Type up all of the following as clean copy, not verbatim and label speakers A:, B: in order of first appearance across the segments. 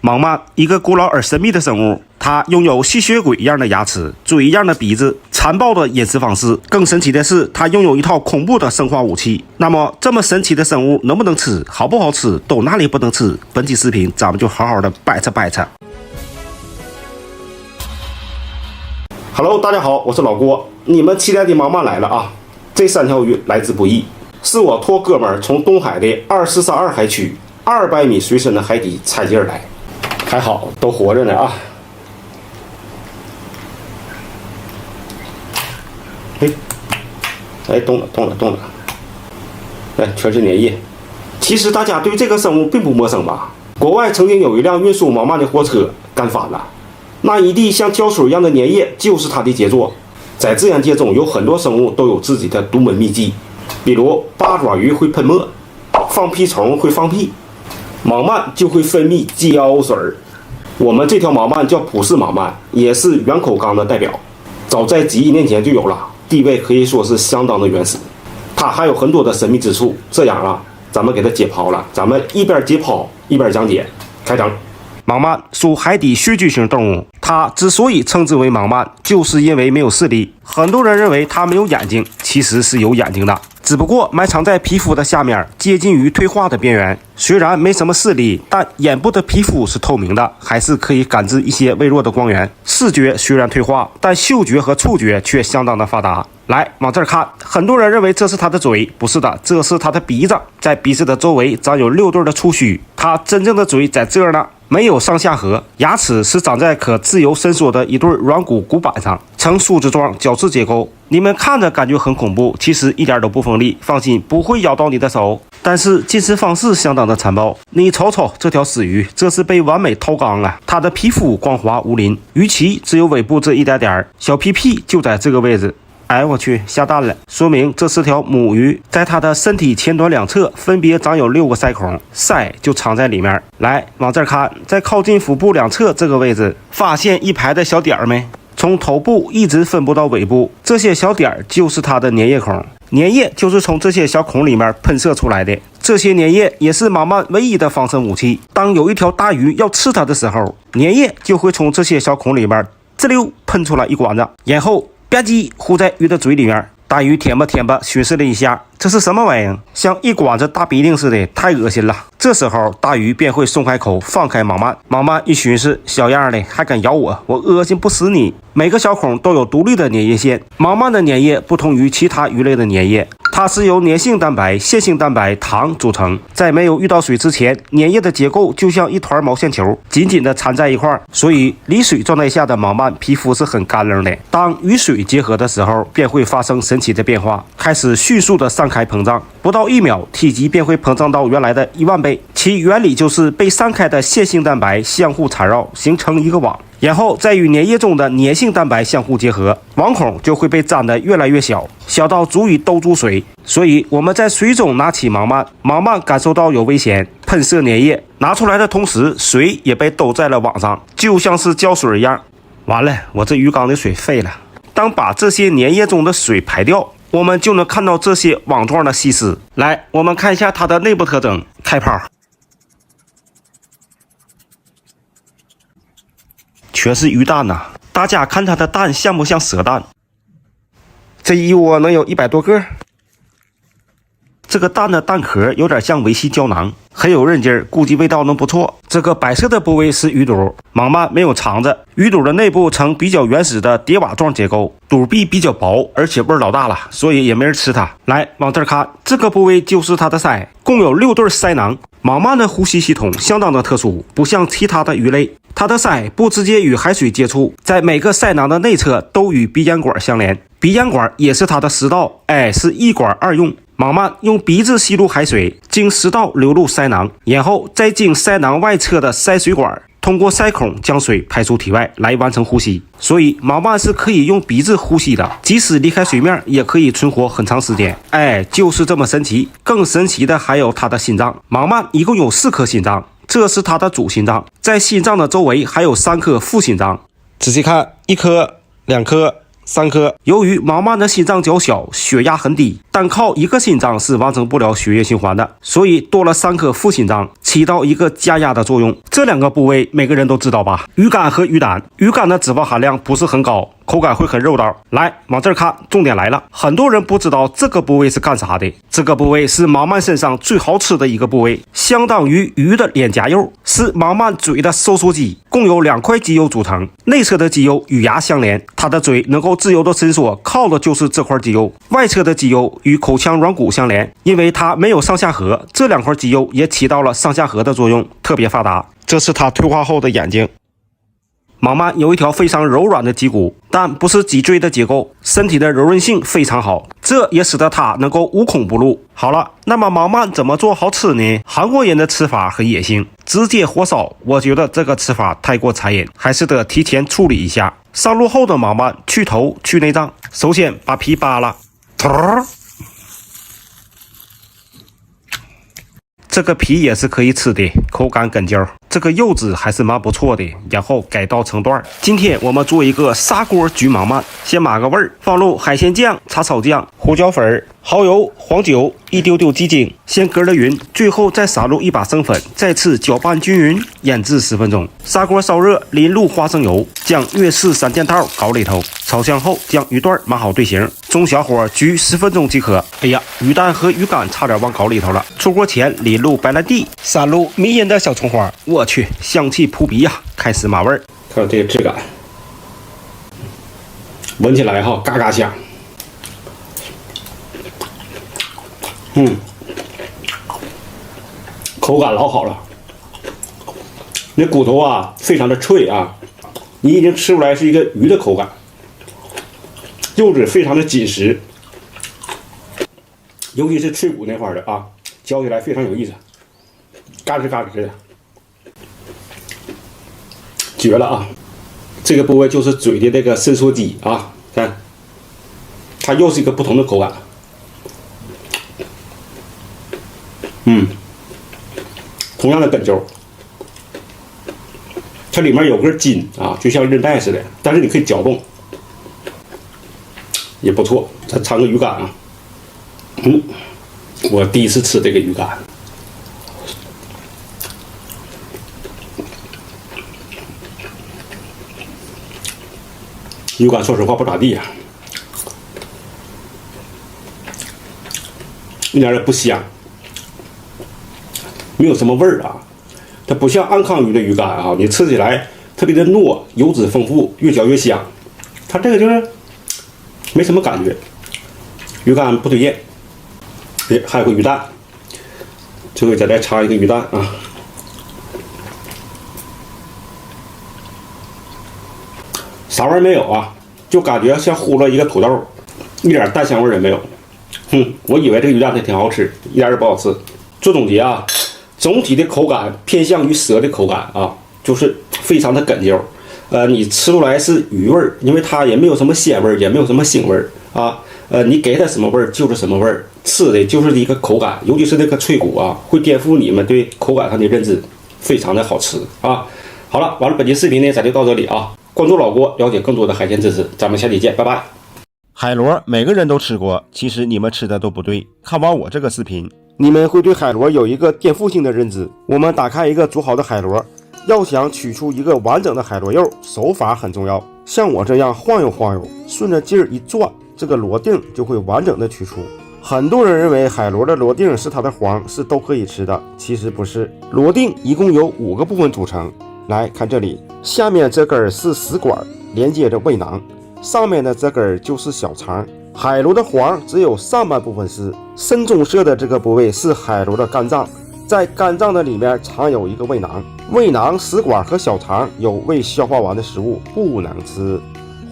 A: 盲鳗，一个古老而神秘的生物，它拥有吸血鬼一样的牙齿、嘴一样的鼻子、残暴的饮食方式。更神奇的是，它拥有一套恐怖的生化武器。那么，这么神奇的生物能不能吃？好不好吃？都哪里不能吃？本期视频咱们就好好的掰扯掰扯。Hello， 大家好，我是老郭。你们期待的盲鳗来了啊！这3条鱼来之不易，是我托哥们儿从东海的2432海区200米水深的海底采集而来。还好都活着呢啊！哎，动了！哎，全是粘液。其实大家对这个生物并不陌生吧？国外曾经有一辆运输盲鳗的货车干翻了，那一地像胶水一样的粘液就是它的杰作。在自然界中，有很多生物都有自己的独门秘技，比如八爪鱼会喷墨，放屁虫会放屁，盲鳗就会分泌胶水。我们这条盲鳗叫普氏盲鳗，也是圆口纲的代表，早在几亿年前就有了，地位可以说是相当的原始。它还有很多的神秘之处，这样啊，咱们给它解剖了，咱们一边解剖一边讲解，开整。盲鳗属海底穴居型动物，它之所以称之为盲鳗，就是因为没有视力。很多人认为它没有眼睛，其实是有眼睛的，只不过埋藏在皮肤的下面，接近于退化的边缘。虽然没什么视力，但眼部的皮肤是透明的，还是可以感知一些微弱的光源。视觉虽然退化，但嗅觉和触觉却相当的发达。来，往这儿看，很多人认为这是它的嘴，不是的，这是它的鼻子。在鼻子的周围长有6对的触须，它真正的嘴在这儿呢。没有上下颌，牙齿是长在可自由伸缩的一对软骨骨板上，呈梳子状角质结构。你们看着感觉很恐怖，其实一点都不锋利，放心，不会咬到你的手。但是进食方式相当的残暴，你瞅瞅这条死鱼，这是被完美掏缸了。它的皮肤光滑无鳞，鱼鳍只有尾部这一点点，小屁屁就在这个位置。哎，我去，下蛋了，说明这是条母鱼，在它的身体前端2侧分别长有6个鳃孔，鳃就藏在里面。来，往这儿看，在靠近腹部2侧这个位置，发现一排的小点儿没？从头部一直分布到尾部，这些小点儿就是它的粘液孔，粘液就是从这些小孔里面喷射出来的。这些粘液也是盲鳗唯一的防身武器。当有一条大鱼要吃它的时候，粘液就会从这些小孔里面滋溜喷出来一管子，然后吧唧糊在鱼的嘴里面。大鱼舔吧舔吧，巡视了一下，这是什么玩意儿？像一管子大鼻涕似的，太恶心了。这时候大鱼便会松开口，放开盲鳗。盲鳗一巡视，小样的还敢咬我，我恶心不死你。每个小孔都有独立的粘液腺。盲鳗的粘液不同于其他鱼类的粘液，它是由粘性蛋白、线性蛋白、糖组成。在没有遇到水之前，粘液的结构就像一团毛线球，紧紧的缠在一块，所以离水状态下的盲鳗皮肤是很干冷的。当与水结合的时候，便会发生神奇的变化，开始迅速的散开膨胀，不到1秒，体积便会膨胀到原来的10000倍。其原理就是被散开的线性蛋白相互缠绕，形成一个网，然后再与粘液中的粘性蛋白相互结合，网孔就会被粘得越来越小，小到足以兜住水。所以我们在水中拿起盲鳗，盲鳗感受到有危险，喷射粘液，拿出来的同时，水也被兜在了网上，就像是胶水一样。完了，我这鱼缸的水废了。当把这些粘液中的水排掉，我们就能看到这些网状的细丝。来，我们看一下它的内部特征。开泡，全是鱼蛋呐！大家看它的蛋像不像蛇蛋？这一窝能有100多个。这个蛋的蛋壳有点像维 C 胶囊，很有韧劲儿，估计味道能不错。这个白色的部位是鱼肚，盲鳗没有肠子，鱼肚的内部呈比较原始的蝶瓦状结构，肚壁比较薄，而且味儿老大了，所以也没人吃它。来，往这儿看，这个部位就是它的鳃，共有6对鳃囊。盲鳗的呼吸系统相当的特殊，不像其他的鱼类，它的鳃不直接与海水接触，在每个鳃囊的内侧都与鼻咽管相连，鼻咽管也是它的食道，是1管2用。盲鳗用鼻子吸入海水，经食道流入鳃囊，然后再经鳃囊外侧的鳃水管，通过鳃孔将水排出体外来完成呼吸。所以盲鳗是可以用鼻子呼吸的，即使离开水面也可以存活很长时间。就是这么神奇。更神奇的还有它的心脏。盲鳗一共有4颗心脏，这是它的主心脏，在心脏的周围还有3颗副心脏。仔细看，1颗、2颗、3颗。由于毛鳗的心脏较小，血压很低，单靠一个心脏是完成不了血液循环的，所以多了3颗副心脏，起到一个加压的作用。这2个部位每个人都知道吧？鱼肝和鱼胆。鱼肝的脂肪含量不是很高，口感会很肉道。来，往这儿看，重点来了。很多人不知道这个部位是干啥的。这个部位是毛鳗身上最好吃的一个部位，相当于鱼的脸颊肉，是毛鳗嘴的收缩肌，共有2块肌肉组成。内侧的肌肉与牙相连，它的嘴能够自由的伸缩，靠的就是这块肌肉。外侧的肌肉与口腔软骨相连，因为它没有上下颌，这2块肌肉也起到了上下颌的作用，特别发达。这是它退化后的眼睛。毛鳗有一条非常柔软的脊骨，但不是脊椎的结构，身体的柔韧性非常好，这也使得它能够无孔不入。好了，那么毛鳗怎么做好吃呢？韩国人的吃法很野性，直接火烧，我觉得这个吃法太过残忍，还是得提前处理一下。上路后的毛鳗去头去内脏，首先把皮扒了，这个皮也是可以吃的，口感根焦，这个柚子还是蛮不错的，然后改刀成段。今天我们做一个砂锅焗毛鳗，先码个味儿，放入海鲜酱、茶草酱、胡椒粉、蚝油、黄酒，一丢丢鸡精，先搁了匀，最后再撒入1把生粉，再次搅拌均匀，腌制10分钟。砂锅烧热，淋入花生油，将粤式3件套搞里头，炒香后将鱼段码好队形，中小火焗10分钟即可。哎呀，鱼蛋和鱼肝差点往搞里头了。出锅前淋入白兰地，撒入迷人的小葱花，我去，香气扑鼻呀！开始码味儿，看这个质感，闻起来哈，嘎嘎香。口感老好了，那骨头啊非常的脆啊，你已经吃出来是一个鱼的口感，肉质非常的紧实，尤其是脆骨那块的啊，嚼起来非常有意思，嘎吱嘎吱的，绝了啊！这个部位就是嘴的这个伸缩肌啊，看，它又是一个不同的口感。同样的根轴，它里面有根筋啊，就像韧带似的，但是你可以搅动，也不错。再尝个鱼肝啊，我第一次吃这个鱼肝，鱼肝说实话不咋地啊，一点也不香。没有什么味儿啊，它不像安康鱼的鱼肝啊，你吃起来特别的糯，油脂丰富，越嚼越香。它这个就是没什么感觉，鱼肝不推荐。哎，还有个鱼蛋，最后再插一个鱼蛋啊，啥味儿没有啊？就感觉像糊了一个土豆，一点蛋香味也没有。我以为这个鱼蛋它挺好吃，一点也不好吃。做总结啊。总体的口感偏向于蛇的口感啊，就是非常的根焦。你吃出来是鱼味儿，因为它也没有什么鲜味儿，也没有什么腥味儿啊。你给它什么味儿就是什么味儿，吃的就是一个口感，尤其是那个脆骨啊，会颠覆你们对口感上的认知，非常的好吃啊。好了，完了，本期视频呢咱就到这里啊。关注老郭，了解更多的海鲜知识，咱们下期见，拜拜。海螺每个人都吃过，其实你们吃的都不对。看完我这个视频，你们会对海螺有一个颠覆性的认知。我们打开一个煮好的海螺，要想取出一个完整的海螺肉，手法很重要。像我这样晃悠晃悠，顺着劲儿一转，这个螺锭就会完整的取出。很多人认为海螺的螺锭是它的黄，是都可以吃的，其实不是。螺锭一共有5个部分组成。来看这里，下面这根是食管，连接着胃囊，上面的这根就是小肠。海螺的黄只有上半部分是深棕色的，这个部位是海螺的肝脏，在肝脏的里面藏有一个胃囊，胃囊、食管和小肠有未消化完的食物不能吃，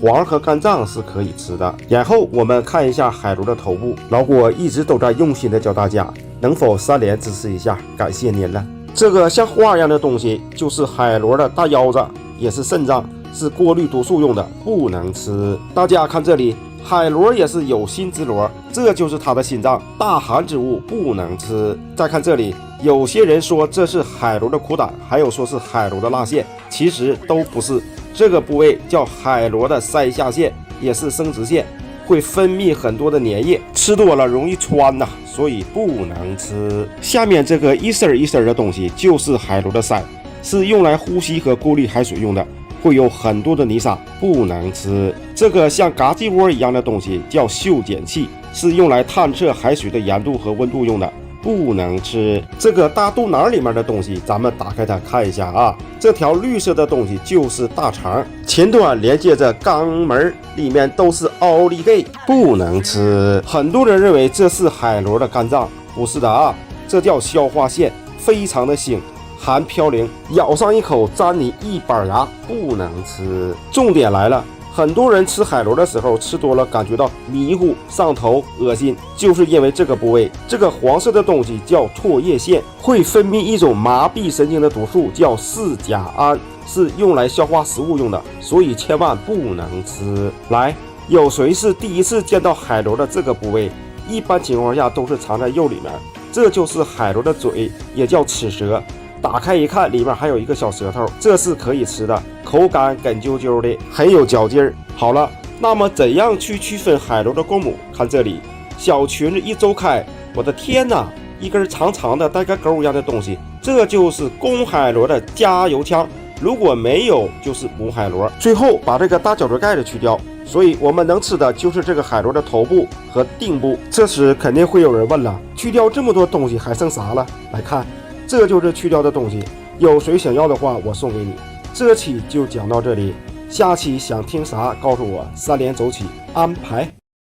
A: 黄和肝脏是可以吃的。然后我们看一下海螺的头部，老郭一直都在用心的教大家，能否3连支持一下，感谢您了。这个像花一样的东西就是海螺的大腰子，也是肾脏，是过滤毒素用的，不能吃。大家看这里，海螺也是有心之螺，这就是它的心脏，大寒之物，不能吃。再看这里，有些人说这是海螺的苦胆，还有说是海螺的蜡腺，其实都不是。这个部位叫海螺的鳃下腺，
B: 也是生殖腺，会分泌很多的粘液，吃多了容易穿呐，所以不能吃。下面这个一丝一丝的东西就是海螺的鳃，是用来呼吸和过滤海水用的，会有很多的泥沙，不能吃。这个像嘎叽窝一样的东西叫嗅检器，是用来探测海水的盐度和温度用的，不能吃。这个大肚腩里面的东西，咱们打开它看一下啊。这条绿色的东西就是大肠，前端连接着肛门，里面都是奥利给，不能吃。很多人认为这是海螺的肝脏，不是的啊，这叫消化腺，非常的腥，含嘌呤，咬上一口粘你一板牙，不能吃。重点来了，很多人吃海螺的时候吃多了感觉到迷糊、上头、恶心，就是因为这个部位，这个黄色的东西叫唾液腺，会分泌一种麻痹神经的毒素叫四甲胺，是用来消化食物用的，所以千万不能吃。来，有谁是第一次见到海螺的这个部位？一般情况下都是藏在肉里面，这就是海螺的嘴，也叫齿舌。打开一看，里面还有一个小舌头，这是可以吃的，口感梗啾啾的，很有嚼劲儿。好了，那么怎样去区分海螺的公母？看这里，小裙子一周开，我的天哪，一根长长的带个钩一样的东西，这就是公海螺的加油枪。如果没有，就是母海螺。最后把这个大角嘴盖子去掉，所以我们能吃的就是这个海螺的头部和腚部。这时肯定会有人问了，去掉这么多东西还剩啥了？来看。这就是去掉的东西，有谁想要的话，我送给你。这期就讲到这里，下期想听啥，告诉我，3连走起安排。